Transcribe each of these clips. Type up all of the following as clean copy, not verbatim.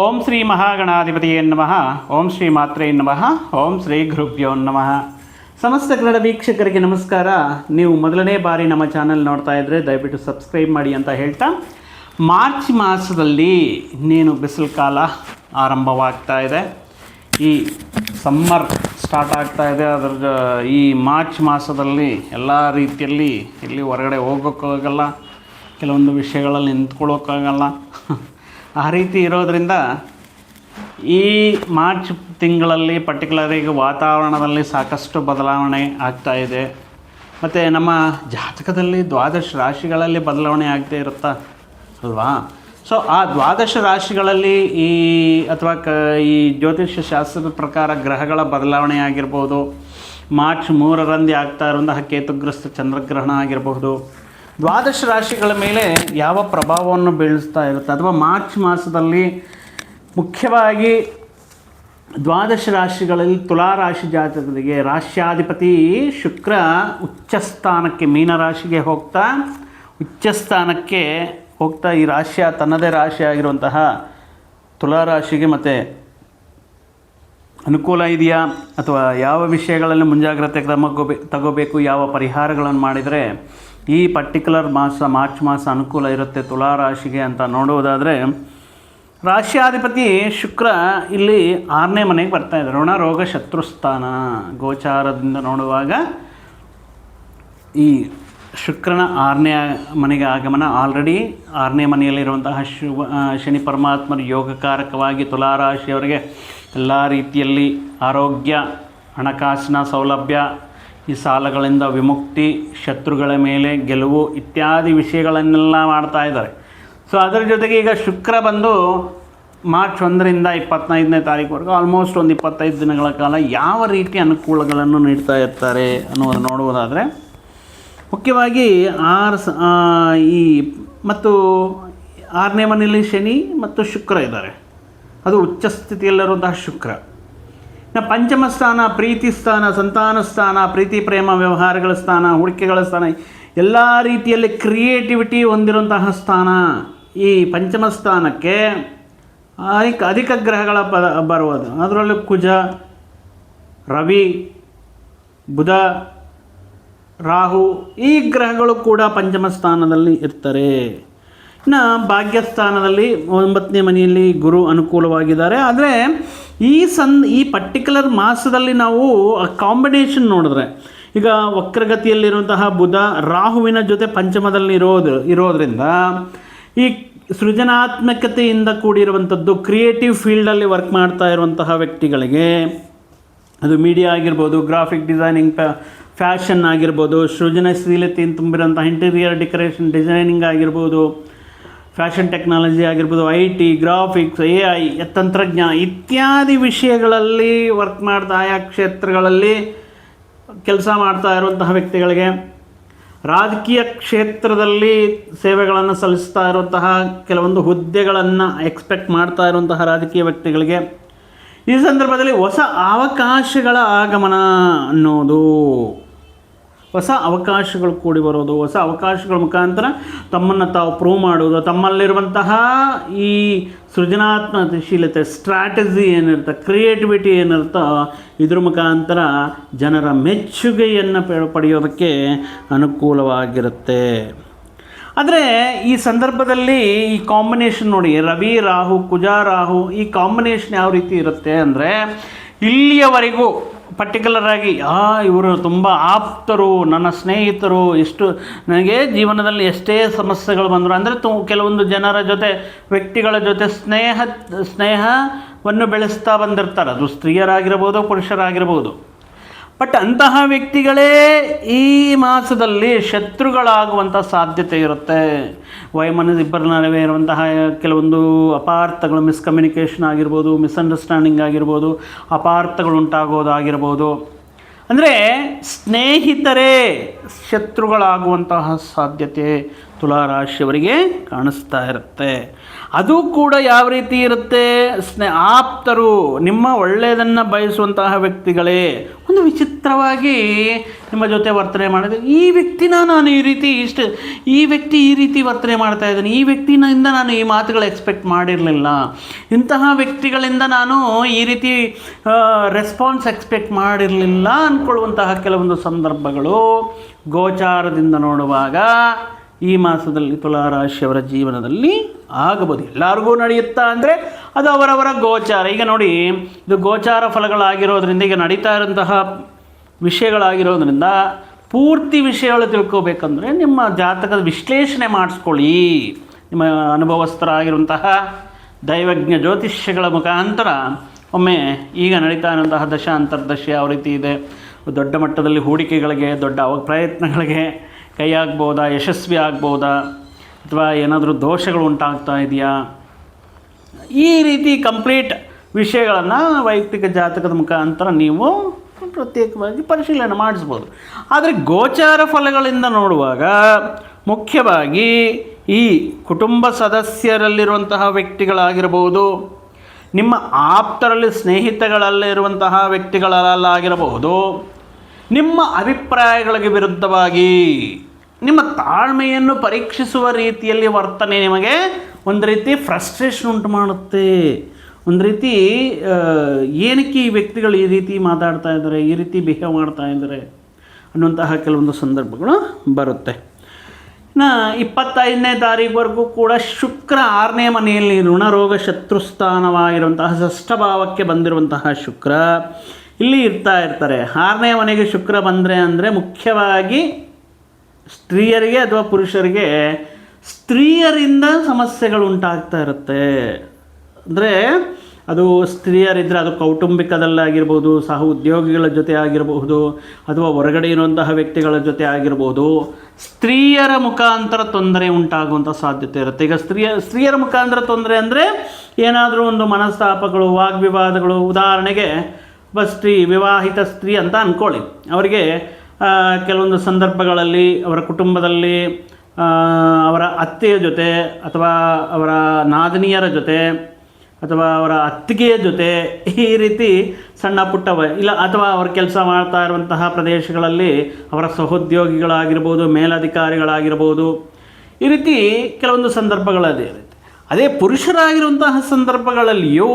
ಓಂ ಶ್ರೀ ಮಹಾಗಣಾಧಿಪತಿಯೇ ನಮಃ. ಓಂ ಶ್ರೀ ಮಾತ್ರೇ ನಮಃ. ಓಂ ಶ್ರೀ ಗುರುಭ್ಯೋ ನಮಃ. ಸಮಸ್ತ ಕನ್ನಡ ವೀಕ್ಷಕರಿಗೆ ನಮಸ್ಕಾರ. ನೀವು ಮೊದಲನೇ ಬಾರಿ ನಮ್ಮ ಚಾನಲ್ ನೋಡ್ತಾ ಇದ್ದರೆ ದಯವಿಟ್ಟು ಸಬ್ಸ್ಕ್ರೈಬ್ ಮಾಡಿ ಅಂತ ಹೇಳ್ತಾ, ಮಾರ್ಚ್ ಮಾಸದಲ್ಲಿ ಇನ್ನೇನು ಬಿಸಿಲು ಕಾಲ ಆರಂಭವಾಗ್ತಾ ಇದೆ. ಈ ಸಮ್ಮರ್ ಸ್ಟಾರ್ಟ್ ಆಗ್ತಾ ಇದೆ. ಅದರ ಈ ಮಾರ್ಚ್ ಮಾಸದಲ್ಲಿ ಎಲ್ಲ ರೀತಿಯಲ್ಲಿ ಎಲ್ಲಿ ಹೊರಗಡೆ ಹೋಗೋಕ್ಕಾಗಲ್ಲ, ಕೆಲವೊಂದು ವಿಷಯಗಳಲ್ಲಿ ನಿಂತ್ಕೊಳ್ಳೋಕ್ಕಾಗಲ್ಲ. ಆ ರೀತಿ ಇರೋದರಿಂದ ಈ ಮಾರ್ಚ್ ತಿಂಗಳಲ್ಲಿ ಪರ್ಟಿಕ್ಯುಲರಿಗೆ ವಾತಾವರಣದಲ್ಲಿ ಸಾಕಷ್ಟು ಬದಲಾವಣೆ ಆಗ್ತಾ ಇದೆ. ಮತ್ತು ನಮ್ಮ ಜಾತಕದಲ್ಲಿ ದ್ವಾದಶ ರಾಶಿಗಳಲ್ಲಿ ಬದಲಾವಣೆ ಆಗ್ತಾ ಇರುತ್ತಾ ಅಲ್ವಾ? ಸೊ ಆ ದ್ವಾದಶ ರಾಶಿಗಳಲ್ಲಿ ಈ ಜ್ಯೋತಿಷ್ಯ ಶಾಸ್ತ್ರದ ಪ್ರಕಾರ ಗ್ರಹಗಳ ಬದಲಾವಣೆ ಆಗಿರ್ಬೋದು. ಮಾರ್ಚ್ 3ರಂದು ಆಗ್ತಾ ಇರುವಂತಹ ಕೇತುಗ್ರಸ್ತ ಚಂದ್ರಗ್ರಹಣ ಆಗಿರಬಹುದು, ದ್ವಾದಶ ರಾಶಿಗಳ ಮೇಲೆ ಯಾವ ಪ್ರಭಾವವನ್ನು ಬೀಳಿಸ್ತಾ ಇರುತ್ತೆ, ಅಥವಾ ಮಾರ್ಚ್ ಮಾಸದಲ್ಲಿ ಮುಖ್ಯವಾಗಿ ದ್ವಾದಶ ರಾಶಿಗಳಲ್ಲಿ ತುಲಾರಾಶಿ ಜಾತಕರಿಗೆ ರಾಶ್ಯಾಧಿಪತಿ ಶುಕ್ರ ಉಚ್ಚಸ್ಥಾನಕ್ಕೆ ಮೀನರಾಶಿಗೆ ಉಚ್ಚಸ್ಥಾನಕ್ಕೆ ಹೋಗ್ತಾ ಈ ರಾಶಿಯ ತನ್ನದೇ ರಾಶಿ ಆಗಿರುವಂತಹ ತುಲಾರಾಶಿಗೆ ಮತ್ತು ಅನುಕೂಲ ಇದೆಯಾ, ಅಥವಾ ಯಾವ ವಿಷಯಗಳಲ್ಲಿ ಮುಂಜಾಗ್ರತೆ ತಗೋಬೇಕು, ಯಾವ ಪರಿಹಾರಗಳನ್ನು ಮಾಡಿದರೆ ಈ ಪರ್ಟಿಕ್ಯುಲರ್ ಮಾರ್ಚ್ ಮಾಸ ಅನುಕೂಲ ಇರುತ್ತೆ ತುಲಾರಾಶಿಗೆ ಅಂತ ನೋಡುವುದಾದರೆ, ರಾಶ್ಯಾಧಿಪತಿ ಶುಕ್ರ ಇಲ್ಲಿ 6ನೇ ಮನೆಗೆ ಬರ್ತಾ ಇದ್ದಾರೆ. ಋಣ ರೋಗ ಶತ್ರುಸ್ಥಾನ ಗೋಚಾರದಿಂದ ನೋಡುವಾಗ ಈ ಶುಕ್ರನ 6ನೇ ಮನೆಗೆ ಆಗಮನ. ಆಲ್ರೆಡಿ 6ನೇ ಮನೆಯಲ್ಲಿರುವಂತಹ ಶನಿ ಪರಮಾತ್ಮರ ಯೋಗಕಾರಕವಾಗಿ ತುಲಾರಾಶಿಯವರಿಗೆ ಎಲ್ಲ ರೀತಿಯಲ್ಲಿ ಆರೋಗ್ಯ, ಹಣಕಾಸಿನ ಸೌಲಭ್ಯ, ಈ ಸಾಲಗಳಿಂದ ವಿಮುಕ್ತಿ, ಶತ್ರುಗಳ ಮೇಲೆ ಗೆಲುವು ಇತ್ಯಾದಿ ವಿಷಯಗಳನ್ನೆಲ್ಲ ಮಾಡ್ತಾ ಇದ್ದಾರೆ. ಸೊ ಅದರ ಜೊತೆಗೆ ಈಗ ಶುಕ್ರ ಬಂದು ಮಾರ್ಚ್ 1ರಿಂದ 25ನೇ ತಾರೀಕುವರೆಗೂ ಆಲ್ಮೋಸ್ಟ್ ಒಂದು 25 ದಿನಗಳ ಕಾಲ ಯಾವ ರೀತಿ ಅನುಕೂಲಗಳನ್ನು ನೀಡ್ತಾ ಇರ್ತಾರೆ ಅನ್ನೋದು ನೋಡುವುದಾದರೆ, ಮುಖ್ಯವಾಗಿ ಮತ್ತು 6ನೇ ಮನೆಯಲ್ಲಿ ಶನಿ ಮತ್ತು ಶುಕ್ರ ಇದ್ದಾರೆ. ಅದು ಉಚ್ಚ ಸ್ಥಿತಿಯಲ್ಲಿರುವಂತಹ ಶುಕ್ರ. ಪಂಚಮ ಸ್ಥಾನ ಪ್ರೀತಿ ಸ್ಥಾನ, ಸಂತಾನ ಸ್ಥಾನ, ಪ್ರೀತಿ ಪ್ರೇಮ ವ್ಯವಹಾರಗಳ ಸ್ಥಾನ, ಹೂಡಿಕೆಗಳ ಸ್ಥಾನ, ಎಲ್ಲ ರೀತಿಯಲ್ಲಿ ಕ್ರಿಯೇಟಿವಿಟಿ ಹೊಂದಿರುವಂತಹ ಸ್ಥಾನ. ಈ ಪಂಚಮ ಸ್ಥಾನಕ್ಕೆ ಅಧಿಕ ಗ್ರಹಗಳ ಬರುವುದು. ಅದರಲ್ಲೂ ಕುಜ, ರವಿ, ಬುಧ, ರಾಹು ಈ ಗ್ರಹಗಳು ಕೂಡ ಪಂಚಮ ಸ್ಥಾನದಲ್ಲಿ ಇರ್ತಾರೆ. ಇನ್ನು ಭಾಗ್ಯಸ್ಥಾನದಲ್ಲಿ 9ನೇ ಮನೆಯಲ್ಲಿ ಗುರು ಅನುಕೂಲವಾಗಿದ್ದಾರೆ. ಆದರೆ ಈ ಪರ್ಟಿಕ್ಯುಲರ್ ಮಾಸದಲ್ಲಿ ನಾವು ಕಾಂಬಿನೇಷನ್ ನೋಡಿದ್ರೆ, ಈಗ ವಕ್ರಗತಿಯಲ್ಲಿರುವಂತಹ ಬುಧ ರಾಹುವಿನ ಜೊತೆ ಪಂಚಮದಲ್ಲಿ ಇರೋದರಿಂದ ಈ ಸೃಜನಾತ್ಮಕತೆಯಿಂದ ಕೂಡಿರುವಂಥದ್ದು, ಕ್ರಿಯೇಟಿವ್ ಫೀಲ್ಡಲ್ಲಿ ವರ್ಕ್ ಮಾಡ್ತಾ ಇರುವಂತಹ ವ್ಯಕ್ತಿಗಳಿಗೆ, ಅದು ಮೀಡಿಯಾ ಆಗಿರ್ಬೋದು, ಗ್ರಾಫಿಕ್ ಡಿಸೈನಿಂಗ್, ಫ್ಯಾಷನ್ ಆಗಿರ್ಬೋದು, ಸೃಜನಶೀಲತೆಯನ್ನು ತುಂಬಿರೋಂಥ ಇಂಟೀರಿಯರ್ ಡೆಕೋರೇಷನ್ ಡಿಸೈನಿಂಗ್ ಆಗಿರ್ಬೋದು, ಫ್ಯಾಷನ್ ಟೆಕ್ನಾಲಜಿ ಆಗಿರ್ಬೋದು, IT, ಗ್ರಾಫಿಕ್ಸ್, AI, ತಂತ್ರಜ್ಞಾನ ಇತ್ಯಾದಿ ವಿಷಯಗಳಲ್ಲಿ ವರ್ಕ್ ಮಾಡ್ತಾ, ಆಯಾ ಕ್ಷೇತ್ರಗಳಲ್ಲಿ ಕೆಲಸ ಮಾಡ್ತಾ ಇರುವಂತಹ ವ್ಯಕ್ತಿಗಳಿಗೆ, ರಾಜಕೀಯ ಕ್ಷೇತ್ರದಲ್ಲಿ ಸೇವೆಗಳನ್ನು ಸಲ್ಲಿಸ್ತಾ ಇರುವಂತಹ ಕೆಲವೊಂದು ಹುದ್ದೆಗಳನ್ನು ಎಕ್ಸ್ಪೆಕ್ಟ್ ಮಾಡ್ತಾ ಇರುವಂತಹ ರಾಜಕೀಯ ವ್ಯಕ್ತಿಗಳಿಗೆ ಈ ಸಂದರ್ಭದಲ್ಲಿ ಹೊಸ ಅವಕಾಶಗಳ ಆಗಮನ ಅನ್ನೋದು, ಹೊಸ ಅವಕಾಶಗಳು ಕೂಡಿ ಬರೋದು, ಹೊಸ ಅವಕಾಶಗಳ ಮುಖಾಂತರ ತಮ್ಮನ್ನು ತಾವು ಪ್ರೂವ್ ಮಾಡೋದು, ತಮ್ಮಲ್ಲಿರುವಂತಹ ಈ ಸೃಜನಾತ್ಮಕಶೀಲತೆ, ಸ್ಟ್ರಾಟಜಿ ಏನಿರುತ್ತೆ, ಕ್ರಿಯೇಟಿವಿಟಿ ಏನಿರುತ್ತೋ ಇದ್ರ ಮುಖಾಂತರ ಜನರ ಮೆಚ್ಚುಗೆಯನ್ನು ಪಡೆಯೋದಕ್ಕೆ ಅನುಕೂಲವಾಗಿರುತ್ತೆ. ಆದರೆ ಈ ಸಂದರ್ಭದಲ್ಲಿ ಈ ಕಾಂಬಿನೇಷನ್ ನೋಡಿ, ರವಿ ರಾಹು, ಕುಜ ರಾಹು, ಈ ಕಾಂಬಿನೇಷನ್ ಯಾವ ರೀತಿ ಇರುತ್ತೆ ಅಂದರೆ, ಇಲ್ಲಿಯವರೆಗೂ ಪರ್ಟಿಕ್ಯುಲರ್ ಆಗಿ ಇವರು ತುಂಬ ಆಪ್ತರು, ನನ್ನ ಸ್ನೇಹಿತರು, ನನಗೆ ಜೀವನದಲ್ಲಿ ಎಷ್ಟೇ ಸಮಸ್ಯೆಗಳು ಬಂದರು ಅಂದರೆ ಕೆಲವೊಂದು ಜನರ ಜೊತೆ, ವ್ಯಕ್ತಿಗಳ ಜೊತೆ ಸ್ನೇಹವನ್ನು ಬೆಳೆಸ್ತಾ ಬಂದಿರ್ತಾರೆ. ಅದು ಸ್ತ್ರೀಯರಾಗಿರ್ಬೋದು, ಪುರುಷರಾಗಿರ್ಬೋದು. ಬಟ್ ಅಂತಹ ವ್ಯಕ್ತಿಗಳೇ ಈ ಮಾಸದಲ್ಲಿ ಶತ್ರುಗಳಾಗುವಂಥ ಸಾಧ್ಯತೆ ಇರುತ್ತೆ. ಇಬ್ಬರ ನಡುವೆ ಇರುವಂತಹ ಕೆಲವೊಂದು ಅಪಾರ್ಥಗಳು, ಮಿಸ್ಕಮ್ಯುನಿಕೇಷನ್ ಆಗಿರ್ಬೋದು, ಮಿಸ್ಅಂಡರ್ಸ್ಟ್ಯಾಂಡಿಂಗ್ ಆಗಿರ್ಬೋದು, ಅಪಾರ್ಥಗಳು ಉಂಟಾಗೋದಾಗಿರ್ಬೋದು. ಅಂದರೆ ಸ್ನೇಹಿತರೇ ಶತ್ರುಗಳಾಗುವಂತಹ ಸಾಧ್ಯತೆ ತುಲಾರಾಶಿಯವರಿಗೆ ಕಾಣಿಸ್ತಾ ಇರುತ್ತೆ. ಅದು ಕೂಡ ಯಾವ ರೀತಿ ಇರುತ್ತೆ, ಆಪ್ತರು, ನಿಮ್ಮ ಒಳ್ಳೆಯದನ್ನು ಬಯಸುವಂತಹ ವ್ಯಕ್ತಿಗಳೇ ಒಂದು ವಿಚಿತ್ರವಾಗಿ ನಿಮ್ಮ ಜೊತೆ ವರ್ತನೆ ಮಾಡಿದೆ. ಈ ವ್ಯಕ್ತಿನ ನಾನು ಈ ವ್ಯಕ್ತಿ ಈ ರೀತಿ ವರ್ತನೆ ಮಾಡ್ತಾ ಇದ್ದಾನೆ, ಈ ವ್ಯಕ್ತಿಯಿಂದ ನಾನು ಈ ಮಾತುಗಳು ಎಕ್ಸ್ಪೆಕ್ಟ್ ಮಾಡಿರಲಿಲ್ಲ, ಇಂತಹ ವ್ಯಕ್ತಿಗಳಿಂದ ನಾನು ಈ ರೀತಿ ರೆಸ್ಪಾನ್ಸ್ ಎಕ್ಸ್ಪೆಕ್ಟ್ ಮಾಡಿರಲಿಲ್ಲ ಅಂದ್ಕೊಳ್ಳುವಂತಹ ಕೆಲವೊಂದು ಸಂದರ್ಭಗಳು ಗೋಚಾರದಿಂದ ನೋಡುವಾಗ ಈ ಮಾಸದಲ್ಲಿ ತುಲಾರಾಶಿಯವರ ಜೀವನದಲ್ಲಿ ಆಗಬಹುದು. ಎಲ್ಲರಿಗೂ ನಡೆಯುತ್ತಾ ಅಂದರೆ ಅದು ಅವರವರ ಗೋಚಾರ. ಈಗ ನೋಡಿ, ಇದು ಗೋಚಾರ ಫಲಗಳಾಗಿರೋದ್ರಿಂದ, ಈಗ ನಡೀತಾ ಇರೋಂತಹ ವಿಷಯಗಳಾಗಿರೋದ್ರಿಂದ ಪೂರ್ತಿ ವಿಷಯಗಳು ತಿಳ್ಕೋಬೇಕಂದ್ರೆ ನಿಮ್ಮ ಜಾತಕದ ವಿಶ್ಲೇಷಣೆ ಮಾಡಿಸ್ಕೊಳ್ಳಿ. ನಿಮ್ಮ ಅನುಭವಸ್ಥರಾಗಿರುವಂತಹ ದೈವಜ್ಞ ಜ್ಯೋತಿಷ್ಯಗಳ ಮುಖಾಂತರ ಒಮ್ಮೆ ಈಗ ನಡೀತಾ ಇರುವಂತಹ ದಶ ಅಂತರ್ದಶ ಯಾವ ರೀತಿ ಇದೆ, ದೊಡ್ಡ ಮಟ್ಟದಲ್ಲಿ ಹೂಡಿಕೆಗಳಿಗೆ, ದೊಡ್ಡ ಪ್ರಯತ್ನಗಳಿಗೆ ಕೈ ಆಗ್ಬೋದಾ, ಯಶಸ್ವಿ ಆಗ್ಬೋದಾ, ಅಥವಾ ಏನಾದರೂ ದೋಷಗಳು ಉಂಟಾಗ್ತಾ ಇದೆಯಾ, ಈ ರೀತಿ ಕಂಪ್ಲೀಟ್ ವಿಷಯಗಳನ್ನು ವೈಯಕ್ತಿಕ ಜಾತಕದ ಮುಖಾಂತರ ನೀವು ಪ್ರತ್ಯೇಕವಾಗಿ ಪರಿಶೀಲನೆ ಮಾಡಿಸ್ಬೋದು. ಆದರೆ ಗೋಚಾರ ಫಲಗಳಿಂದ ನೋಡುವಾಗ ಮುಖ್ಯವಾಗಿ ಈ ಕುಟುಂಬ ಸದಸ್ಯರಲ್ಲಿರುವಂತಹ ವ್ಯಕ್ತಿಗಳಾಗಿರಬಹುದು, ನಿಮ್ಮ ಆಪ್ತರಲ್ಲಿ ಸ್ನೇಹಿತಗಳಲ್ಲಿರುವಂತಹ ವ್ಯಕ್ತಿಗಳಲ್ಲಾಗಿರಬಹುದು, ನಿಮ್ಮ ಅಭಿಪ್ರಾಯಗಳಿಗೆ ವಿರುದ್ಧವಾಗಿ ನಿಮ್ಮ ತಾಳ್ಮೆಯನ್ನು ಪರೀಕ್ಷಿಸುವ ರೀತಿಯಲ್ಲಿ ವರ್ತನೆ ನಿಮಗೆ ಒಂದು ರೀತಿ ಫ್ರಸ್ಟ್ರೇಷನ್ ಉಂಟು ಮಾಡುತ್ತೆ. ಒಂದು ರೀತಿ ಏನಕ್ಕೆ ಈ ವ್ಯಕ್ತಿಗಳು ಈ ರೀತಿ ಮಾತಾಡ್ತಾ ಇದ್ದಾರೆ, ಈ ರೀತಿ ಬಿಹೇವ್ ಮಾಡ್ತಾ ಇದ್ದಾರೆ ಅನ್ನುವಂತಹ ಕೆಲವೊಂದು ಸಂದರ್ಭಗಳು ಬರುತ್ತೆ. 25ನೇ ತಾರೀಕುವರೆಗೂ ಕೂಡ ಶುಕ್ರ 6ನೇ ಮನೆಯಲ್ಲಿ ಋಣರೋಗ ಶತ್ರುಸ್ಥಾನವಾಗಿರುವಂತಹ ಷಷ್ಠಭಾವಕ್ಕೆ ಬಂದಿರುವಂತಹ ಶುಕ್ರ ಇಲ್ಲಿ ಇರ್ತಾರೆ. 6ನೇ ಮನೆಗೆ ಶುಕ್ರ ಬಂದರೆ ಅಂದರೆ ಮುಖ್ಯವಾಗಿ ಸ್ತ್ರೀಯರಿಗೆ ಅಥವಾ ಪುರುಷರಿಗೆ ಸ್ತ್ರೀಯರಿಂದ ಸಮಸ್ಯೆಗಳು ಉಂಟಾಗ್ತಾ ಇರುತ್ತೆ. ಅಂದರೆ ಅದು ಸ್ತ್ರೀಯರಿದ್ದರೆ ಅದು ಕೌಟುಂಬಿಕದಲ್ಲಾಗಿರ್ಬೋದು, ಸಹ ಉದ್ಯೋಗಿಗಳ ಜೊತೆ ಆಗಿರಬಹುದು, ಅಥವಾ ಹೊರಗಡೆ ಇರುವಂತಹ ವ್ಯಕ್ತಿಗಳ ಜೊತೆ ಆಗಿರ್ಬೋದು, ಸ್ತ್ರೀಯರ ಮುಖಾಂತರ ತೊಂದರೆ ಉಂಟಾಗುವಂಥ ಸಾಧ್ಯತೆ ಇರುತ್ತೆ. ಈಗ ಸ್ತ್ರೀಯರ ಮುಖಾಂತರ ತೊಂದರೆ ಅಂದರೆ ಏನಾದರೂ ಒಂದು ಮನಸ್ತಾಪಗಳು, ವಾಗ್ವಿವಾದಗಳು. ಉದಾಹರಣೆಗೆ ವಿವಾಹಿತ ಸ್ತ್ರೀ ಅಂತ ಅಂದ್ಕೊಳ್ಳಿ, ಅವರಿಗೆ ಕೆಲವೊಂದು ಸಂದರ್ಭಗಳಲ್ಲಿ ಅವರ ಕುಟುಂಬದಲ್ಲಿ ಅವರ ಅತ್ತೆಯ ಜೊತೆ ಅಥವಾ ಅವರ ನಾದಿನಿಯರ ಜೊತೆ ಅಥವಾ ಅವರ ಅತ್ತಿಗೆಯ ಜೊತೆ ಈ ರೀತಿ ಸಣ್ಣ ಪುಟ್ಟ ಇಲ್ಲ, ಅಥವಾ ಅವರು ಕೆಲಸ ಮಾಡ್ತಾ ಇರುವಂತಹ ಪ್ರದೇಶಗಳಲ್ಲಿ ಅವರ ಸಹೋದ್ಯೋಗಿಗಳಾಗಿರ್ಬೋದು, ಮೇಲಧಿಕಾರಿಗಳಾಗಿರ್ಬೋದು, ಈ ರೀತಿ ಕೆಲವೊಂದು ಸಂದರ್ಭಗಳದೇ ಇರುತ್ತೆ. ಅದೇ ಪುರುಷರಾಗಿರುವಂತಹ ಸಂದರ್ಭಗಳಲ್ಲಿಯೂ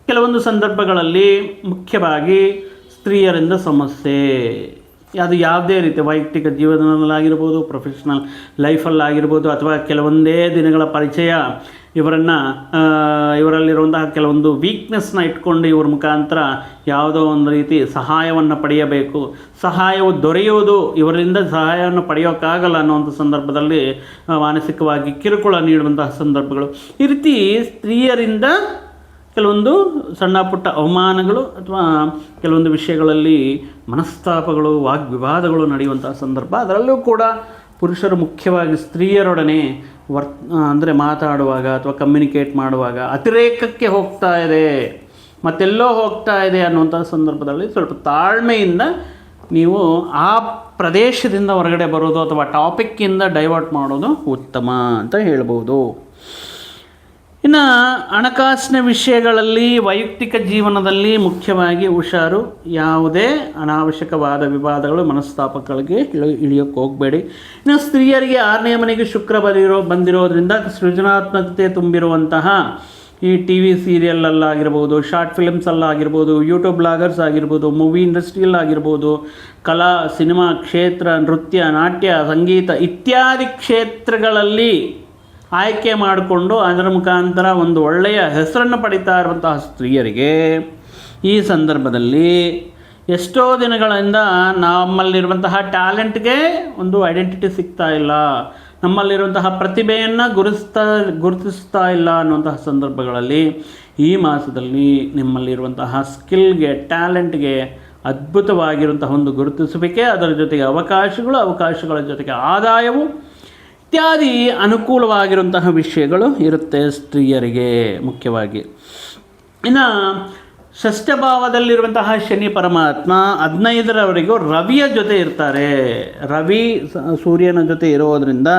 ಕೆಲವೊಂದು ಸಂದರ್ಭಗಳಲ್ಲಿ ಮುಖ್ಯವಾಗಿ ಸ್ತ್ರೀಯರಿಂದ ಸಮಸ್ಯೆ, ಅದು ಯಾವುದೇ ರೀತಿ ವೈಯಕ್ತಿಕ ಜೀವನದಲ್ಲಾಗಿರ್ಬೋದು, ಪ್ರೊಫೆಷ್ನಲ್ ಲೈಫಲ್ಲಾಗಿರ್ಬೋದು, ಅಥವಾ ಕೆಲವೊಂದೇ ದಿನಗಳ ಪರಿಚಯ ಇವರಲ್ಲಿರುವಂತಹ ಕೆಲವೊಂದು ವೀಕ್ನೆಸ್ನ ಇಟ್ಕೊಂಡು ಇವ್ರ ಮುಖಾಂತರ ಯಾವುದೋ ಒಂದು ರೀತಿ ಸಹಾಯವನ್ನು ಪಡೆಯಬೇಕು, ಸಹಾಯವು ದೊರೆಯುವುದು, ಇವರಿಂದ ಸಹಾಯವನ್ನು ಪಡೆಯೋಕ್ಕಾಗಲ್ಲ ಅನ್ನುವಂಥ ಸಂದರ್ಭದಲ್ಲಿ ಮಾನಸಿಕವಾಗಿ ಕಿರುಕುಳ ನೀಡುವಂತಹ ಸಂದರ್ಭಗಳು. ಈ ರೀತಿ ಸ್ತ್ರೀಯರಿಂದ ಕೆಲವೊಂದು ಸಣ್ಣ ಪುಟ್ಟ ಅವಮಾನಗಳು ಅಥವಾ ಕೆಲವೊಂದು ವಿಷಯಗಳಲ್ಲಿ ಮನಸ್ತಾಪಗಳು, ವಾಗ್ವಿವಾದಗಳು ನಡೆಯುವಂತಹ ಸಂದರ್ಭ. ಅದರಲ್ಲೂ ಕೂಡ ಪುರುಷರು ಮುಖ್ಯವಾಗಿ ಸ್ತ್ರೀಯರೊಡನೆ ಅಂದರೆ ಮಾತಾಡುವಾಗ ಅಥವಾ ಕಮ್ಯುನಿಕೇಟ್ ಮಾಡುವಾಗ ಅತಿರೇಕಕ್ಕೆ ಹೋಗ್ತಾ ಇದೆ, ಮತ್ತೆಲ್ಲೋ ಹೋಗ್ತಾ ಇದೆ ಅನ್ನುವಂಥ ಸಂದರ್ಭದಲ್ಲಿ ಸ್ವಲ್ಪ ತಾಳ್ಮೆಯಿಂದ ನೀವು ಆ ಪ್ರದೇಶದಿಂದ ಹೊರಗಡೆ ಬರೋದು ಅಥವಾ ಟಾಪಿಕ್ಕಿಂದ ಡೈವರ್ಟ್ ಮಾಡೋದು ಉತ್ತಮ ಅಂತ ಹೇಳ್ಬೋದು. ಇನ್ನು ಹಣಕಾಸಿನ ವಿಷಯಗಳಲ್ಲಿ, ವೈಯಕ್ತಿಕ ಜೀವನದಲ್ಲಿ ಮುಖ್ಯವಾಗಿ ಹುಷಾರು. ಯಾವುದೇ ಅನಾವಶ್ಯಕವಾದ ವಿವಾದಗಳು, ಮನಸ್ತಾಪಗಳಿಗೆ ಇಳಿಯೋಕ್ಕೆ ಹೋಗಬೇಡಿ. ಇನ್ನು ಸ್ತ್ರೀಯರಿಗೆ 6ನೇ ಮನೆಗೆ ಶುಕ್ರ ಬಂದಿರೋದ್ರಿಂದ ಸೃಜನಾತ್ಮಕತೆ ತುಂಬಿರುವಂತಹ ಈ ಟಿ ವಿ ಸೀರಿಯಲಲ್ಲಾಗಿರ್ಬೋದು, ಶಾರ್ಟ್ ಫಿಲ್ಮ್ಸಲ್ಲಾಗಿರ್ಬೋದು, ಯೂಟ್ಯೂಬ್ ಬ್ಲಾಗರ್ಸ್ ಆಗಿರ್ಬೋದು, ಮೂವಿ ಇಂಡಸ್ಟ್ರಿಯಲ್ಲಾಗಿರ್ಬೋದು, ಕಲಾ ಸಿನಿಮಾ ಕ್ಷೇತ್ರ, ನೃತ್ಯ, ನಾಟ್ಯ, ಸಂಗೀತ ಇತ್ಯಾದಿ ಕ್ಷೇತ್ರಗಳಲ್ಲಿ ಆಯ್ಕೆ ಮಾಡಿಕೊಂಡು ಅದರ ಮುಖಾಂತರ ಒಂದು ಒಳ್ಳೆಯ ಹೆಸರನ್ನು ಪಡಿತಾ ಇರುವಂತಹ ಸ್ತ್ರೀಯರಿಗೆ ಈ ಸಂದರ್ಭದಲ್ಲಿ ಎಷ್ಟೋ ದಿನಗಳಿಂದ ನಮ್ಮಲ್ಲಿರುವಂತಹ ಟ್ಯಾಲೆಂಟ್ಗೆ ಒಂದು ಐಡೆಂಟಿಟಿ ಸಿಗ್ತಾ ಇಲ್ಲ, ನಮ್ಮಲ್ಲಿರುವಂತಹ ಪ್ರತಿಭೆಯನ್ನು ಗುರುತಿಸ್ತಾ ಇಲ್ಲ ಅನ್ನುವಂತಹ ಸಂದರ್ಭಗಳಲ್ಲಿ ಈ ಮಾಸದಲ್ಲಿ ನಿಮ್ಮಲ್ಲಿರುವಂತಹ ಸ್ಕಿಲ್ಗೆ, ಟ್ಯಾಲೆಂಟ್ಗೆ ಅದ್ಭುತವಾಗಿರುವಂತಹ ಒಂದು ಗುರುತಿಸುವಿಕೆ, ಅದರ ಜೊತೆಗೆ ಅವಕಾಶಗಳ ಜೊತೆಗೆ ಆದಾಯವು ಇತ್ಯಾದಿ ಅನುಕೂಲವಾಗಿರುವಂತಹ ವಿಷಯಗಳು ಇರುತ್ತೆ ಸ್ತ್ರೀಯರಿಗೆ ಮುಖ್ಯವಾಗಿ. ಇನ್ನು ಷಷ್ಠಭಾವದಲ್ಲಿರುವಂತಹ ಶನಿ ಪರಮಾತ್ಮ 15ರವರೆಗೂ ರವಿಯ ಜೊತೆ ಇರ್ತಾರೆ. ರವಿ ಸೂರ್ಯನ ಜೊತೆ ಇರೋದರಿಂದ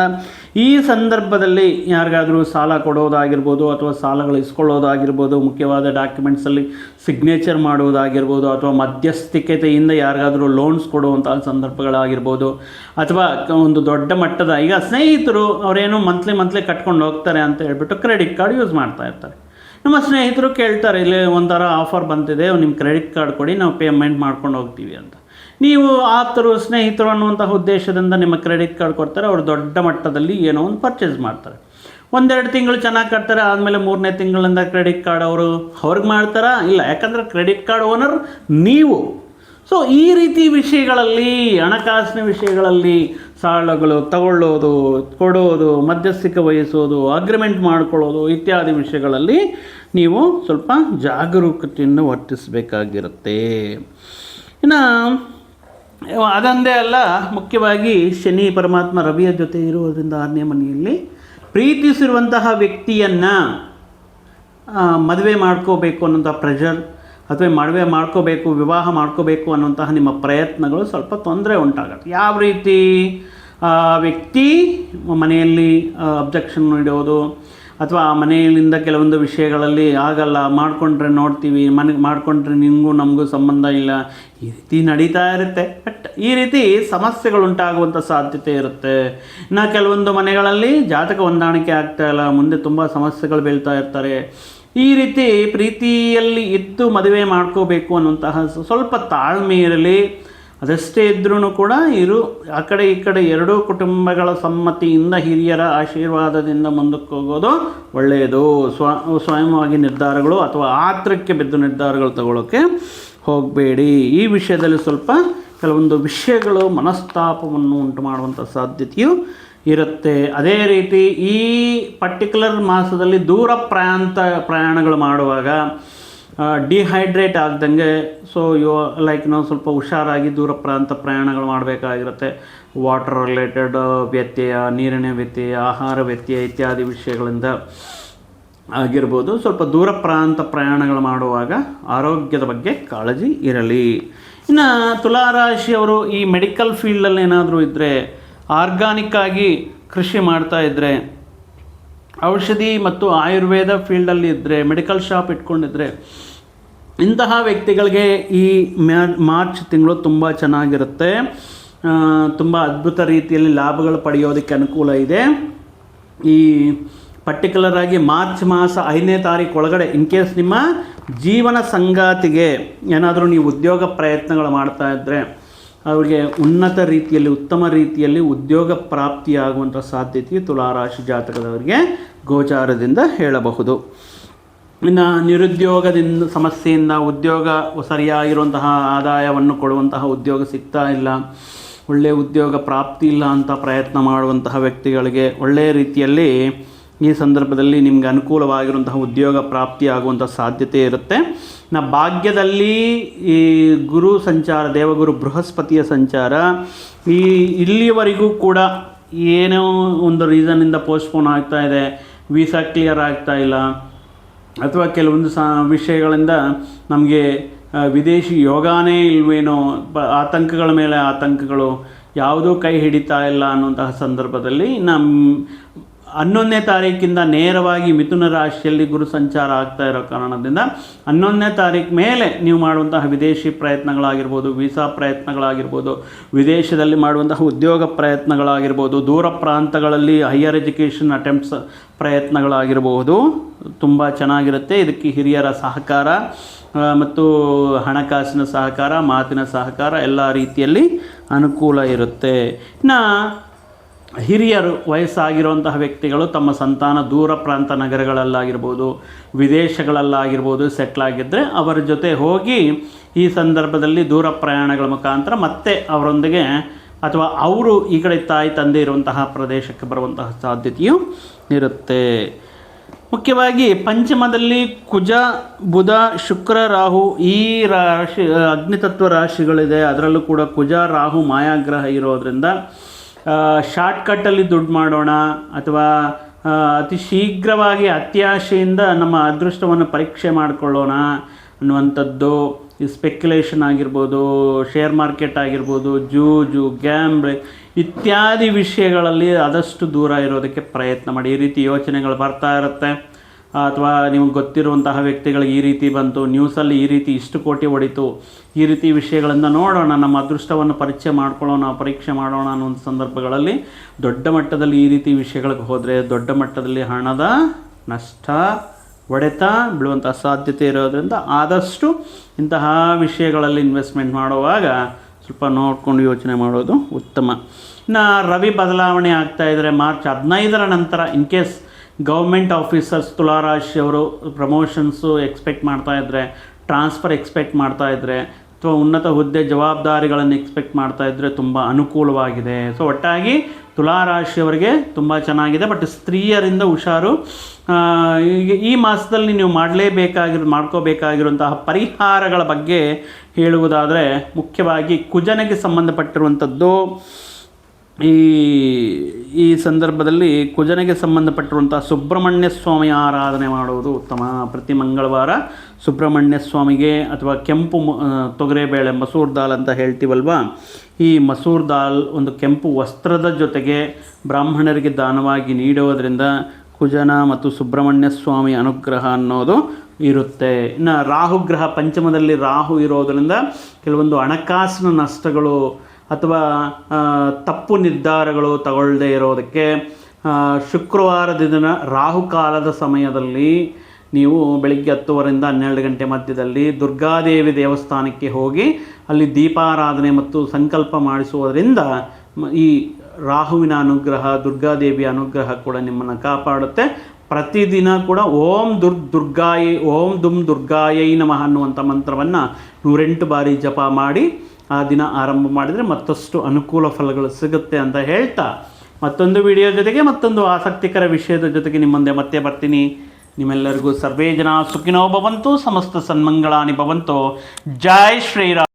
ಈ ಸಂದರ್ಭದಲ್ಲಿ ಯಾರಿಗಾದರೂ ಸಾಲ ಕೊಡೋದಾಗಿರ್ಬೋದು ಅಥವಾ ಸಾಲಗಳು ಇಸ್ಕೊಳ್ಳೋದಾಗಿರ್ಬೋದು, ಮುಖ್ಯವಾದ ಡಾಕ್ಯುಮೆಂಟ್ಸಲ್ಲಿ ಸಿಗ್ನೇಚರ್ ಮಾಡುವುದಾಗಿರ್ಬೋದು, ಅಥವಾ ಮಧ್ಯಸ್ಥಿಕೆತೆಯಿಂದ ಯಾರಿಗಾದರೂ ಲೋನ್ಸ್ ಕೊಡುವಂತಹ ಸಂದರ್ಭಗಳಾಗಿರ್ಬೋದು, ಅಥವಾ ಒಂದು ದೊಡ್ಡ ಮಟ್ಟದ ಈಗ ಸ್ನೇಹಿತರು ಅವರೇನು ಮಂತ್ಲಿ ಕಟ್ಕೊಂಡು ಹೋಗ್ತಾರೆ ಅಂತ ಹೇಳ್ಬಿಟ್ಟು ಕ್ರೆಡಿಟ್ ಕಾರ್ಡ್ ಯೂಸ್ ಮಾಡ್ತಾ ಇರ್ತಾರೆ. ನಮ್ಮ ಸ್ನೇಹಿತರು ಕೇಳ್ತಾರೆ, ಇಲ್ಲಿ ಒಂಥರ ಆಫರ್ ಬಂತಿದೆ, ನಿಮ್ಮ ಕ್ರೆಡಿಟ್ ಕಾರ್ಡ್ ಕೊಡಿ, ನಾವು ಪೇಮೆಂಟ್ ಮಾಡ್ಕೊಂಡು ಹೋಗ್ತೀವಿ ಅಂತ. ನೀವು ಆಪ್ತರು ಸ್ನೇಹಿತರು ಅನ್ನುವಂತಹ ಉದ್ದೇಶದಿಂದ ನಿಮ್ಮ ಕ್ರೆಡಿಟ್ ಕಾರ್ಡ್ ಕೊಡ್ತಾರೆ. ಅವರು ದೊಡ್ಡ ಮಟ್ಟದಲ್ಲಿ ಏನೋ ಒಂದು ಪರ್ಚೇಸ್ ಮಾಡ್ತಾರೆ. 1-2 ತಿಂಗಳು ಚೆನ್ನಾಗಿ ಕಟ್ತಾರೆ. ಆದಮೇಲೆ 3ನೇ ತಿಂಗಳಿಂದ ಕ್ರೆಡಿಟ್ ಕಾರ್ಡ್ ಅವ್ರಿಗೆ ಮಾಡ್ತಾರಾ? ಇಲ್ಲ, ಯಾಕಂದರೆ ಕ್ರೆಡಿಟ್ ಕಾರ್ಡ್ ಓನರ್ ನೀವು. ಸೊ ಈ ರೀತಿ ವಿಷಯಗಳಲ್ಲಿ, ಹಣಕಾಸಿನ ವಿಷಯಗಳಲ್ಲಿ ಸಾಲಗಳು ತಗೊಳ್ಳೋದು, ಕೊಡೋದು, ಮಧ್ಯಸ್ಥಿಕೆ ವಹಿಸೋದು, ಅಗ್ರಿಮೆಂಟ್ ಮಾಡ್ಕೊಳ್ಳೋದು ಇತ್ಯಾದಿ ವಿಷಯಗಳಲ್ಲಿ ನೀವು ಸ್ವಲ್ಪ ಜಾಗರೂಕತೆಯನ್ನು ವರ್ತಿಸಬೇಕಾಗಿರುತ್ತೆ. ಇನ್ನು ಅದೊಂದೇ ಅಲ್ಲ, ಮುಖ್ಯವಾಗಿ ಶನಿ ಪರಮಾತ್ಮ ರವಿಯ ಜೊತೆ ಇರುವುದರಿಂದ 6ನೇ ಮನೆಯಲ್ಲಿ ಪ್ರೀತಿಸಿರುವಂತಹ ವ್ಯಕ್ತಿಯನ್ನು ಮದುವೆ ಮಾಡ್ಕೋಬೇಕು ಅನ್ನೋಂಥ ಪ್ರೆಷರ್, ಅಥವಾ ಮದುವೆ ಮಾಡ್ಕೋಬೇಕು, ವಿವಾಹ ಮಾಡ್ಕೋಬೇಕು ಅನ್ನುವಂತಹ ನಿಮ್ಮ ಪ್ರಯತ್ನಗಳು ಸ್ವಲ್ಪ ತೊಂದರೆ ಉಂಟಾಗುತ್ತೆ. ಯಾವ ರೀತಿ? ವ್ಯಕ್ತಿ ಮನೆಯಲ್ಲಿ ಅಬ್ಜೆಕ್ಷನ್ ನೀಡೋದು, ಅಥವಾ ಆ ಮನೆಯಲ್ಲಿಂದ ಕೆಲವೊಂದು ವಿಷಯಗಳಲ್ಲಿ ಆಗಲ್ಲ, ಮಾಡಿಕೊಂಡ್ರೆ ನೋಡ್ತೀವಿ, ಮಾಡಿಕೊಂಡ್ರೆ ನಿಮಗೂ ನಮಗೂ ಸಂಬಂಧ ಇಲ್ಲ, ಈ ರೀತಿ ನಡೀತಾ ಇರುತ್ತೆ. ಬಟ್ ಈ ರೀತಿ ಸಮಸ್ಯೆಗಳುಂಟಾಗುವಂಥ ಸಾಧ್ಯತೆ ಇರುತ್ತೆ. ಇನ್ನು ಕೆಲವೊಂದು ಮನೆಗಳಲ್ಲಿ ಜಾತಕ ಹೊಂದಾಣಿಕೆ ಆಗ್ತಾಯಿಲ್ಲ, ಮುಂದೆ ತುಂಬ ಸಮಸ್ಯೆಗಳು ಬೀಳ್ತಾ ಇರ್ತಾರೆ. ಈ ರೀತಿ ಪ್ರೀತಿಯಲ್ಲಿ ಇದ್ದು ಮದುವೆ ಮಾಡ್ಕೋಬೇಕು ಅನ್ನುವಂತಹ ಸ್ವಲ್ಪ ತಾಳ್ಮೆ ಇರಲಿ. ಅದಷ್ಟೇ ಇದ್ರೂ ಕೂಡ ಆ ಕಡೆ ಈ ಕಡೆ ಎರಡೂ ಕುಟುಂಬಗಳ ಸಮ್ಮತಿಯಿಂದ, ಹಿರಿಯರ ಆಶೀರ್ವಾದದಿಂದ ಮುಂದಕ್ಕೆ ಹೋಗೋದು ಒಳ್ಳೆಯದು. ಸ್ವಯಂವಾಗಿ ನಿರ್ಧಾರಗಳು ಅಥವಾ ಆತುರಕ್ಕೆ ಬಿದ್ದು ನಿರ್ಧಾರಗಳು ತಗೊಳ್ಳೋಕ್ಕೆ ಹೋಗಬೇಡಿ. ಈ ವಿಷಯದಲ್ಲಿ ಸ್ವಲ್ಪ ಕೆಲವೊಂದು ವಿಷಯಗಳು ಮನಸ್ತಾಪವನ್ನು ಉಂಟು ಮಾಡುವಂಥ ಸಾಧ್ಯತೆಯು ಇರುತ್ತೆ. ಅದೇ ರೀತಿ ಈ ಪರ್ಟಿಕ್ಯುಲರ್ ಮಾಸದಲ್ಲಿ ದೂರ ಪ್ರಯಾಣಗಳು ಮಾಡುವಾಗ ಡಿಹೈಡ್ರೇಟ್ ಆಗ್ದಂಗೆ, ಸೊ ನಾವು ಸ್ವಲ್ಪ ಹುಷಾರಾಗಿ ದೂರ ಪ್ರಯಾಣಗಳು ಮಾಡಬೇಕಾಗಿರುತ್ತೆ. ವಾಟರ್ ರಿಲೇಟೆಡ್ ವ್ಯತ್ಯಯ, ನೀರಿನ ವ್ಯತ್ಯಯ, ಆಹಾರ ವ್ಯತ್ಯಯ ಇತ್ಯಾದಿ ವಿಷಯಗಳಿಂದ ಆಗಿರ್ಬೋದು. ಸ್ವಲ್ಪ ದೂರ ಪ್ರಯಾಣಗಳು ಮಾಡುವಾಗ ಆರೋಗ್ಯದ ಬಗ್ಗೆ ಕಾಳಜಿ ಇರಲಿ. ಇನ್ನು ತುಲಾರಾಶಿಯವರು ಈ ಮೆಡಿಕಲ್ ಫೀಲ್ಡಲ್ಲಿ ಏನಾದರೂ ಇದ್ದರೆ, ಆರ್ಗಾನಿಕ್ ಆಗಿ ಕೃಷಿ ಮಾಡ್ತಾ ಇದ್ದರೆ, ಔಷಧಿ ಮತ್ತು ಆಯುರ್ವೇದ ಫೀಲ್ಡಲ್ಲಿ ಇದ್ದರೆ, ಮೆಡಿಕಲ್ ಶಾಪ್ ಇಟ್ಕೊಂಡಿದ್ರೆ, ಇಂತಹ ವ್ಯಕ್ತಿಗಳಿಗೆ ಈ ಮಾರ್ಚ್ ತಿಂಗಳು ತುಂಬ ಚೆನ್ನಾಗಿರುತ್ತೆ. ತುಂಬ ಅದ್ಭುತ ರೀತಿಯಲ್ಲಿ ಲಾಭಗಳು ಪಡೆಯೋದಕ್ಕೆ ಅನುಕೂಲ ಇದೆ. ಈ ಪರ್ಟಿಕ್ಯುಲರ್ ಆಗಿ ಮಾರ್ಚ್ ಮಾಸ 5ನೇ ತಾರೀಕು ಒಳಗಡೆ ಇನ್ ಕೇಸ್ ನಿಮ್ಮ ಜೀವನ ಸಂಗಾತಿಗೆ ಏನಾದರೂ ನೀವು ಉದ್ಯೋಗ ಪ್ರಯತ್ನಗಳು ಮಾಡ್ತಾ ಇದ್ದರೆ, ಅವರಿಗೆ ಉನ್ನತ ರೀತಿಯಲ್ಲಿ, ಉತ್ತಮ ರೀತಿಯಲ್ಲಿ ಉದ್ಯೋಗ ಪ್ರಾಪ್ತಿಯಾಗುವಂಥ ಸಾಧ್ಯತೆ ತುಲಾರಾಶಿ ಜಾತಕದವರಿಗೆ ಗೋಚಾರದಿಂದ ಹೇಳಬಹುದು. ಇನ್ನು ನಿರುದ್ಯೋಗದಿಂದ ಸಮಸ್ಯೆಯಿಂದ, ಉದ್ಯೋಗ ಸರಿಯಾಗಿರುವಂತಹ ಆದಾಯವನ್ನು ಕೊಡುವಂತಹ ಉದ್ಯೋಗ ಸಿಗ್ತಾ ಇಲ್ಲ, ಒಳ್ಳೆಯ ಉದ್ಯೋಗ ಪ್ರಾಪ್ತಿ ಇಲ್ಲ ಅಂತ ಪ್ರಯತ್ನ ಮಾಡುವಂತಹ ವ್ಯಕ್ತಿಗಳಿಗೆ ಒಳ್ಳೆಯ ರೀತಿಯಲ್ಲಿ ಈ ಸಂದರ್ಭದಲ್ಲಿ ನಿಮಗೆ ಅನುಕೂಲವಾಗಿರುವಂತಹ ಉದ್ಯೋಗ ಪ್ರಾಪ್ತಿಯಾಗುವಂಥ ಸಾಧ್ಯತೆ ಇರುತ್ತೆ. ಭಾಗ್ಯದಲ್ಲಿ ಈ ಗುರು ಸಂಚಾರ, ದೇವಗುರು ಬೃಹಸ್ಪತಿಯ ಸಂಚಾರ ಇಲ್ಲಿಯವರೆಗೂ ಕೂಡ ಏನೋ ಒಂದು ರೀಸನ್ನಿಂದ ಪೋಸ್ಟ್ಪೋನ್ ಆಗ್ತಾ ಇದೆ, ವೀಸಾ ಕ್ಲಿಯರ್ ಆಗ್ತಾ ಇಲ್ಲ, ಅಥವಾ ಕೆಲವೊಂದು ವಿಷಯಗಳಿಂದ ನಮಗೆ ವಿದೇಶಿ ಯೋಗಾನೇ ಇಲ್ವೇನೋ, ಆತಂಕಗಳ ಮೇಲೆ ಆತಂಕಗಳು, ಯಾವುದೂ ಕೈ ಹಿಡಿತಾ ಇಲ್ಲ ಅನ್ನುವಂತಹ ಸಂದರ್ಭದಲ್ಲಿ 11ನೇ ತಾರೀಕಿಂದ ನೇರವಾಗಿ ಮಿಥುನ ರಾಶಿಯಲ್ಲಿ ಗುರು ಸಂಚಾರ ಆಗ್ತಾ ಇರೋ ಕಾರಣದಿಂದ 11ನೇ ತಾರೀಕು ಮೇಲೆ ನೀವು ಮಾಡುವಂತಹ ವಿದೇಶಿ ಪ್ರಯತ್ನಗಳಾಗಿರ್ಬೋದು, ವೀಸಾ ಪ್ರಯತ್ನಗಳಾಗಿರ್ಬೋದು, ವಿದೇಶದಲ್ಲಿ ಮಾಡುವಂತಹ ಉದ್ಯೋಗ ಪ್ರಯತ್ನಗಳಾಗಿರ್ಬೋದು, ದೂರ ಪ್ರಾಂತಗಳಲ್ಲಿ ಹೈಯರ್ ಎಜುಕೇಷನ್ ಅಟೆಂಪ್ಟ್ಸ್ ಪ್ರಯತ್ನಗಳಾಗಿರಬಹುದು, ತುಂಬ ಚೆನ್ನಾಗಿರುತ್ತೆ. ಇದಕ್ಕೆ ಹಿರಿಯರ ಸಹಕಾರ ಮತ್ತು ಹಣಕಾಸಿನ ಸಹಕಾರ, ಮಾತಿನ ಸಹಕಾರ ಎಲ್ಲ ರೀತಿಯಲ್ಲಿ ಅನುಕೂಲ ಇರುತ್ತೆ. ಇನ್ನು ಹಿರಿಯರು, ವಯಸ್ಸಾಗಿರುವಂತಹ ವ್ಯಕ್ತಿಗಳು ತಮ್ಮ ಸಂತಾನ ದೂರ ಪ್ರಾಂತ ನಗರಗಳಲ್ಲಾಗಿರ್ಬೋದು, ವಿದೇಶಗಳಲ್ಲಾಗಿರ್ಬೋದು ಸೆಟ್ಲಾಗಿದ್ದರೆ ಅವರ ಜೊತೆ ಹೋಗಿ ಈ ಸಂದರ್ಭದಲ್ಲಿ ದೂರ ಪ್ರಯಾಣಗಳ ಮುಖಾಂತರ ಮತ್ತೆ ಅವರೊಂದಿಗೆ, ಅಥವಾ ಅವರು ಈ ಕಡೆ ತಾಯಿ ತಂದೆ ಇರುವಂತಹ ಪ್ರದೇಶಕ್ಕೆ ಬರುವಂತಹ ಸಾಧ್ಯತೆಯು ಇರುತ್ತೆ. ಮುಖ್ಯವಾಗಿ ಪಂಚಮದಲ್ಲಿ ಕುಜ, ಬುಧ, ಶುಕ್ರ, ರಾಹು ಈ ರಾಶಿ ಅಗ್ನಿತತ್ವ ರಾಶಿಗಳಿದೆ. ಅದರಲ್ಲೂ ಕೂಡ ಕುಜ, ರಾಹು ಮಾಯಾಗ್ರಹ ಇರೋದರಿಂದ ಶಾರ್ಟ್ಕಟ್ಟಲ್ಲಿ ದುಡ್ಡು ಮಾಡೋಣ, ಅಥವಾ ಅತಿ ಶೀಘ್ರವಾಗಿ ಅತ್ಯಾಶೆಯಿಂದ ನಮ್ಮ ಅದೃಷ್ಟವನ್ನು ಪರೀಕ್ಷೆ ಮಾಡಿಕೊಳ್ಳೋಣ, ಅನ್ನುವಂಥದ್ದು, ಈ ಸ್ಪೆಕ್ಯುಲೇಷನ್ ಆಗಿರ್ಬೋದು, ಶೇರ್ ಮಾರ್ಕೆಟ್ ಆಗಿರ್ಬೋದು, ಜೂಜು, ಗ್ಯಾಂಬ್ಲಿಂಗ್ ಇತ್ಯಾದಿ ವಿಷಯಗಳಲ್ಲಿ ಆದಷ್ಟು ದೂರ ಇರೋದಕ್ಕೆ ಪ್ರಯತ್ನ ಮಾಡಿ. ಈ ರೀತಿ ಯೋಚನೆಗಳು ಬರ್ತಾ ಇರುತ್ತೆ, ಅಥವಾ ನಿಮಗೆ ಗೊತ್ತಿರುವಂತಹ ವ್ಯಕ್ತಿಗಳಿಗೆ ಈ ರೀತಿ ಬಂತು, ನ್ಯೂಸಲ್ಲಿ ಈ ರೀತಿ ಇಷ್ಟು ಕೋಟಿ ಹೊಡಿತು, ಈ ರೀತಿ ವಿಷಯಗಳನ್ನು ನೋಡೋಣ, ನಮ್ಮ ಅದೃಷ್ಟವನ್ನು ಪರಿಚಯ ಮಾಡ್ಕೊಳ್ಳೋಣ, ಪರೀಕ್ಷೆ ಮಾಡೋಣ ಅನ್ನೋ ಒಂದು ಸಂದರ್ಭಗಳಲ್ಲಿ ದೊಡ್ಡ ಮಟ್ಟದಲ್ಲಿ ಈ ರೀತಿ ವಿಷಯಗಳಿಗೆ ಹೋದರೆ ದೊಡ್ಡ ಮಟ್ಟದಲ್ಲಿ ಹಣದ ನಷ್ಟ, ಹೊಡೆತ ಬೀಳುವಂಥ ಸಾಧ್ಯತೆ ಇರೋದರಿಂದ ಆದಷ್ಟು ಇಂತಹ ವಿಷಯಗಳಲ್ಲಿ ಇನ್ವೆಸ್ಟ್ಮೆಂಟ್ ಮಾಡುವಾಗ ಸ್ವಲ್ಪ ನೋಡಿಕೊಂಡು ಯೋಚನೆ ಮಾಡೋದು ಉತ್ತಮ. ಇನ್ನು ರವಿ ಬದಲಾವಣೆ ಆಗ್ತಾಯಿದ್ರೆ ಮಾರ್ಚ್ 15ರ ನಂತರ ಇನ್ ಕೇಸ್ ಗೌರ್ಮೆಂಟ್ ಆಫೀಸರ್ಸ್ ತುಲಾರಾಶಿಯವರು ಪ್ರಮೋಷನ್ಸು ಎಕ್ಸ್ಪೆಕ್ಟ್ ಮಾಡ್ತಾಯಿದ್ರೆ, ಟ್ರಾನ್ಸ್ಫರ್ ಎಕ್ಸ್ಪೆಕ್ಟ್ ಮಾಡ್ತಾಯಿದ್ರೆ, ಅಥವಾ ಉನ್ನತ ಹುದ್ದೆ ಜವಾಬ್ದಾರಿಗಳನ್ನು ಎಕ್ಸ್ಪೆಕ್ಟ್ ಮಾಡ್ತಾಯಿದ್ರೆ ತುಂಬ ಅನುಕೂಲವಾಗಿದೆ. ಸೊ ಒಟ್ಟಾಗಿ ತುಲಾರಾಶಿಯವರಿಗೆ ತುಂಬ ಚೆನ್ನಾಗಿದೆ. ಬಟ್ ಸ್ತ್ರೀಯರಿಂದ ಹುಷಾರು. ಈ ಮಾಸದಲ್ಲಿ ನೀವು ಮಾಡ್ಕೋಬೇಕಾಗಿರುವಂತಹ ಪರಿಹಾರಗಳ ಬಗ್ಗೆ ಹೇಳುವುದಾದರೆ ಮುಖ್ಯವಾಗಿ ಕುಜನಿಗೆ ಸಂಬಂಧಪಟ್ಟಿರುವಂಥದ್ದು. ಈ ಸಂದರ್ಭದಲ್ಲಿ ಕುಜನಿಗೆ ಸಂಬಂಧಪಟ್ಟಿರುವಂಥ ಸುಬ್ರಹ್ಮಣ್ಯ ಸ್ವಾಮಿ ಆರಾಧನೆ ಮಾಡುವುದು ಉತ್ತಮ. ಪ್ರತಿ ಮಂಗಳವಾರ ಸುಬ್ರಹ್ಮಣ್ಯ ಸ್ವಾಮಿಗೆ ಅಥವಾ ಕೆಂಪು ತೊಗರೆಬೇಳೆ ಮಸೂರ್ ದಾಲ್ ಅಂತ ಹೇಳ್ತೀವಲ್ವ, ಈ ಮಸೂರ್ ದಾಲ್ ಒಂದು ಕೆಂಪು ವಸ್ತ್ರದ ಜೊತೆಗೆ ಬ್ರಾಹ್ಮಣರಿಗೆ ದಾನವಾಗಿ ನೀಡುವುದರಿಂದ ಕುಜನ ಮತ್ತು ಸುಬ್ರಹ್ಮಣ್ಯ ಸ್ವಾಮಿ ಅನುಗ್ರಹ ಅನ್ನೋದು ಇರುತ್ತೆ. ಇನ್ನು ರಾಹುಗ್ರಹ ಪಂಚಮದಲ್ಲಿ ರಾಹು ಇರೋದರಿಂದ ಕೆಲವೊಂದು ಹಣಕಾಸಿನ ನಷ್ಟಗಳು ಅಥವಾ ತಪ್ಪು ನಿರ್ಧಾರಗಳು ತಗೊಳ್ಳದೇ ಇರೋದಕ್ಕೆ ಶುಕ್ರವಾರದ ದಿನ ರಾಹುಕಾಲದ ಸಮಯದಲ್ಲಿ ನೀವು ಬೆಳಿಗ್ಗೆ 10 ರಿಂದ 12 ಗಂಟೆ ಮಧ್ಯದಲ್ಲಿ ದುರ್ಗಾದೇವಿ ದೇವಸ್ಥಾನಕ್ಕೆ ಹೋಗಿ ಅಲ್ಲಿ ದೀಪಾರಾಧನೆ ಮತ್ತು ಸಂಕಲ್ಪ ಮಾಡಿಸುವುದರಿಂದ ಈ ರಾಹುವಿನ ಅನುಗ್ರಹ, ದುರ್ಗಾದೇವಿಯ ಅನುಗ್ರಹ ಕೂಡ ನಿಮ್ಮನ್ನು ಕಾಪಾಡುತ್ತೆ. ಪ್ರತಿದಿನ ಕೂಡ ಓಂ ದುರ್ಗಾಯೈ ನಮಃ ಅನ್ನುವಂಥ ಮಂತ್ರವನ್ನು 108 ಬಾರಿ ಜಪ ಮಾಡಿ ಆ ದಿನ ಆರಂಭ ಮಾಡಿದರೆ ಮತ್ತಷ್ಟು ಅನುಕೂಲ ಫಲಗಳು ಸಿಗುತ್ತೆ ಅಂತ ಹೇಳ್ತಾ, ಮತ್ತೊಂದು ವಿಡಿಯೋ ಜೊತೆಗೆ ಮತ್ತೊಂದು ಆಸಕ್ತಿಕರ ವಿಷಯದ ಜೊತೆಗೆ ನಿಮ್ಮ ಮುಂದೆ ಮತ್ತೆ ಬರ್ತೀನಿ. ನಿಮ್ಮೆಲ್ಲರಿಗೂ ಸರ್ವೇ ಜನ ಸುಖಿನೋ ಭವಂತು, ಸಮಸ್ತ ಸನ್ಮಂಗಳಾನಿ ಭವಂತು. ಜೈ ಶ್ರೀರಾಮ್.